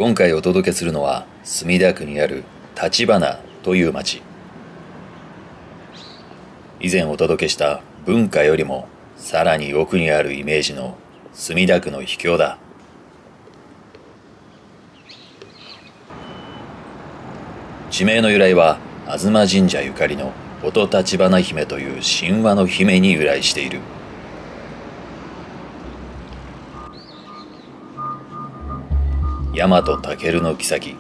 今回お届けするのは墨田区にある橘という町。以前お届けした文化よりもさらに奥にあるイメージの墨田区の秘境だ。地名の由来は吾妻神社ゆかりの音橘姫という神話の姫に由来している。大和尊の妃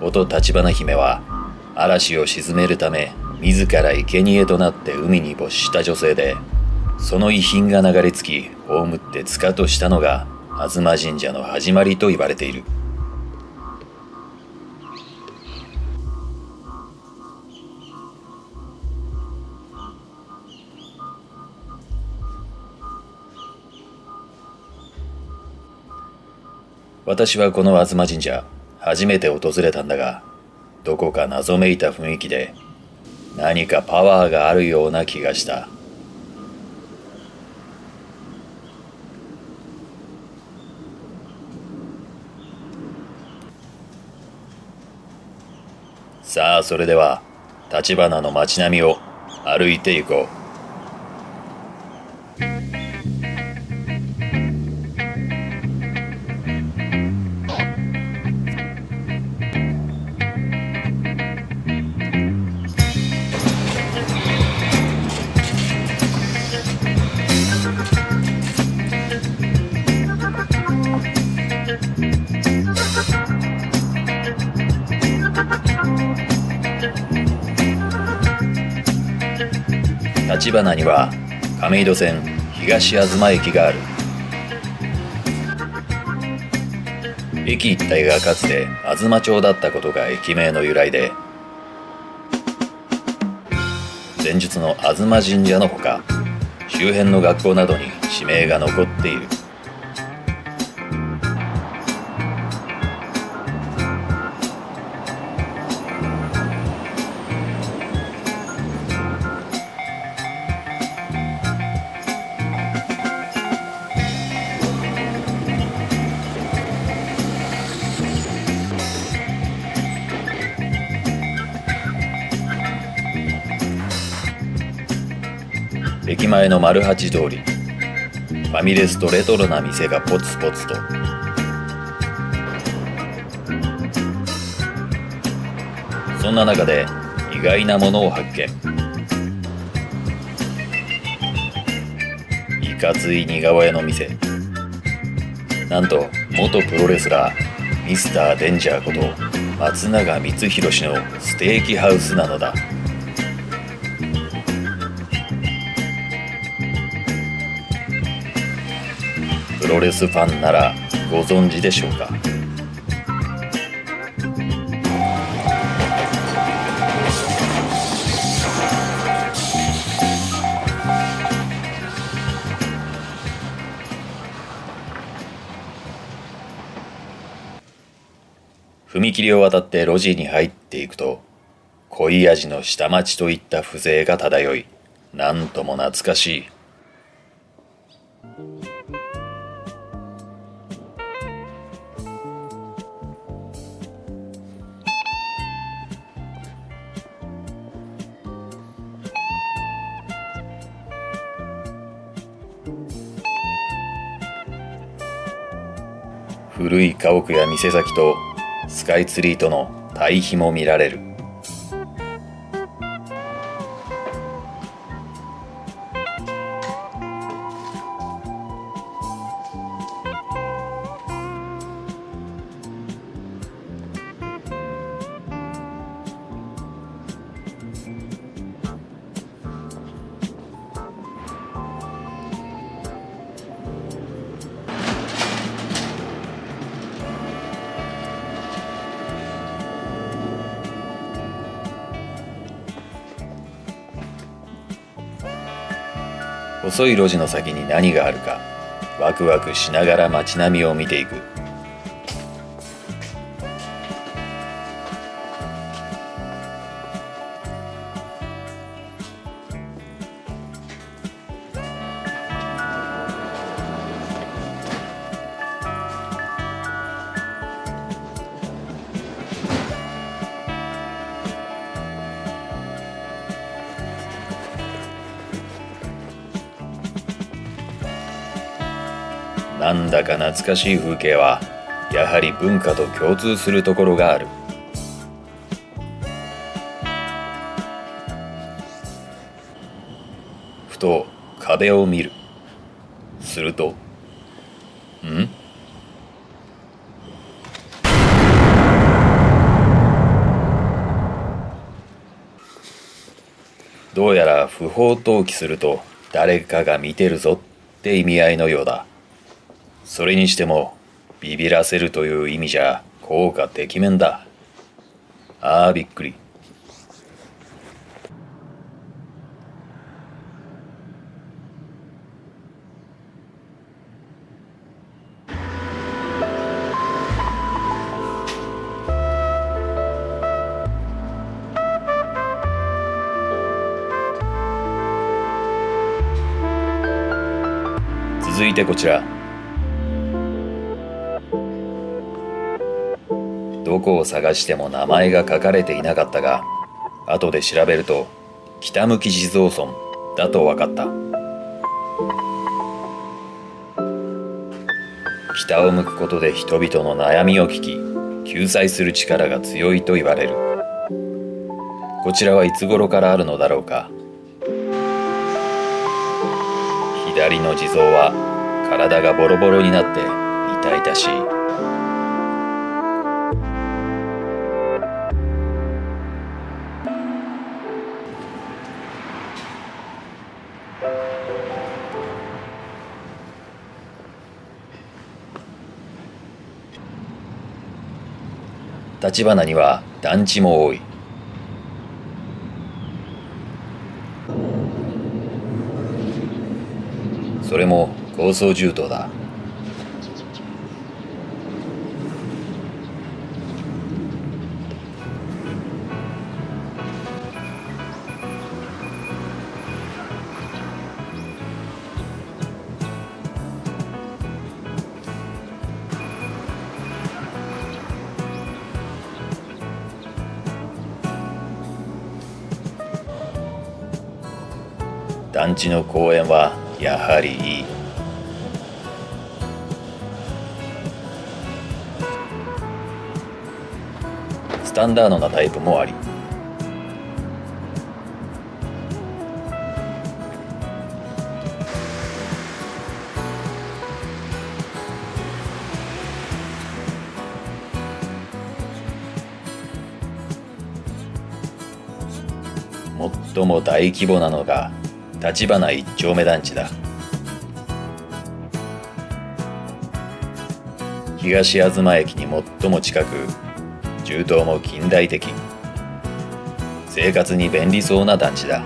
音橘姫は嵐を鎮めるため自ら生贄となって海に没した女性で、その遺品が流れ着き葬って塚としたのが吾妻神社の始まりと言われている。私はこの吾妻神社初めて訪れたんだが、どこか謎めいた雰囲気で何かパワーがあるような気がした。さあ、それでは橘の街並みを歩いて行こう。橘には亀戸線東吾妻駅がある。駅一帯がかつて吾妻町だったことが駅名の由来で、前述の吾妻神社のほか周辺の学校などに地名が残っている。駅前の丸八通り、ファミレスとレトロな店がポツポツと。そんな中で意外なものを発見。いかつい似顔絵の店。なんと元プロレスラーミスターデンジャーこと松永光弘氏のステーキハウスなのだ。プロレスファンならご存知でしょうか。踏切を渡って路地に入っていくと、濃い味の下町といった風情が漂い、なんとも懐かしい。古い家屋や店先とスカイツリーとの対比も見られる。細い路地の先に何があるかワクワクしながら街並みを見ていく。なんだか懐かしい風景はやはり文化と共通するところがある。ふと壁を見る。すると、どうやら不法投棄すると誰かが見てるぞって意味合いのようだ。それにしてもビビらせるという意味じゃ効果てきめんだ。ああ、びっくり。続いてこちら。どこを探しても名前が書かれていなかったが、後で調べると北向地蔵村だと分かった。北を向くことで人々の悩みを聞き救済する力が強いと言われる。こちらはいつ頃からあるのだろうか。左の地蔵は体がボロボロになって痛々しい。橘には団地も多い。それも高層住棟だ。団地の公園はやはりいい。スタンダードなタイプもあり、最も大規模なのが橘一丁目団地だ。東東駅に最も近く、住棟も近代的、生活に便利そうな団地だ。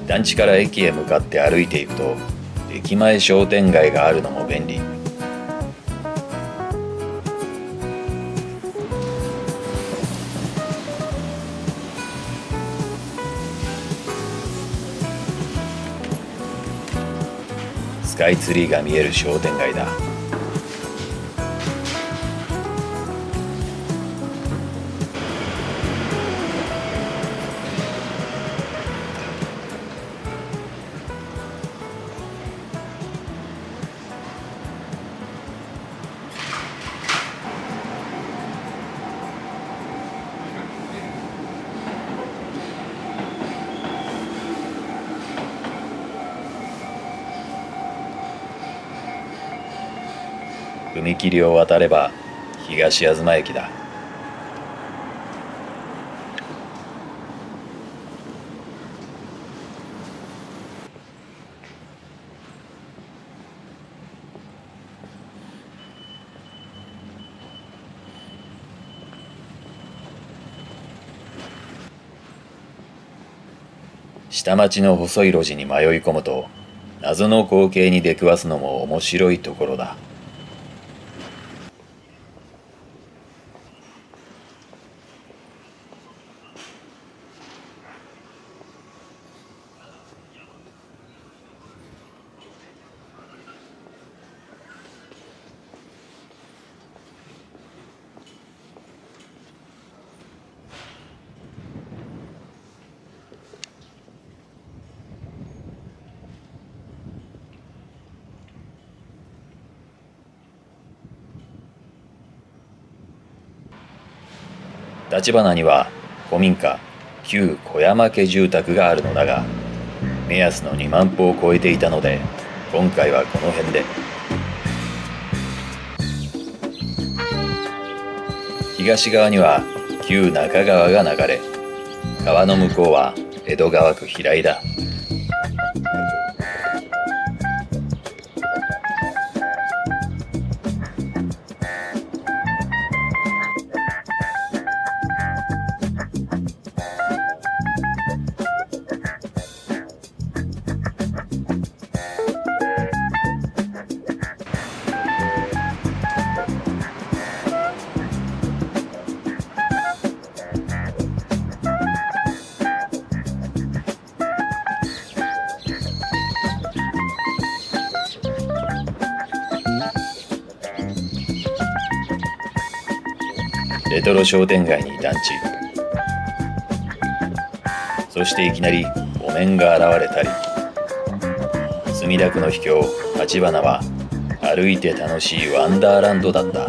団地から駅へ向かって歩いていくと、駅前商店街があるのも便利。スカイツリーが見える商店街だ。踏切を渡れば東吾妻駅だ。下町の細い路地に迷い込むと、謎の光景に出くわすのも面白いところだ。橘には古民家旧小山家住宅があるのだが、目安の2万歩を超えていたので、今回はこの辺で。東側には旧中川が流れ、川の向こうは江戸川区平井だ。レトロ商店街に団地。そしていきなりお面が現れたり、墨田区の秘境橘は歩いて楽しいワンダーランドだった。